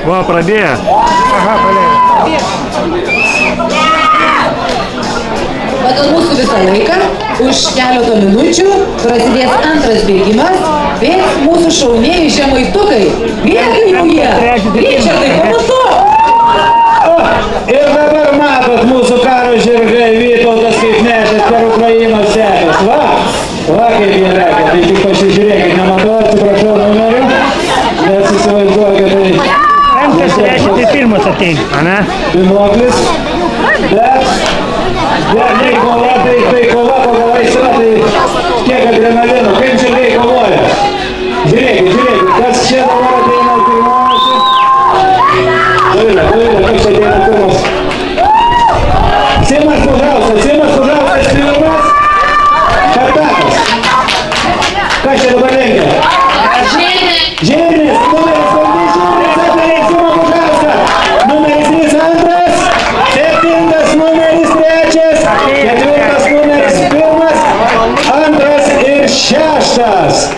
Va, pradėjo. Aha, palėjo. Pagal mūsų visą laiką, už keleto minučių prasidės antras bėgimas, bėgs mūsų šaunieji žemaitukai. Bėgai jie! Ričardai, pamatuok! Ir dabar matot mūsų karo žirgai Vytautas kaip nešęs per Ukrainos sekės. Va kaip jie lekia, tai tik pasižiūrėkit, nematau, atsiprašau numerių, nes įsivaizduokit, tai... Rankas reiškia, tai pirmas ateina, ane? Binoklis, bet tai kova pagal aistrą, tai kiek adrenalino, kaip žirgai kovoja. Žiūrėkit, kas čia dabar ateina pirmiausia. Dovilė, kaip čia ateina pirmas. Simas Pužauskas, pirmas. Kartakas. Kas čia dabar lenkia? Žemės, numeris 5, atveria Simą Pužauską. Numeris 3 antras, 7 numeris 3, 4 numeris 1, 2 ir 6.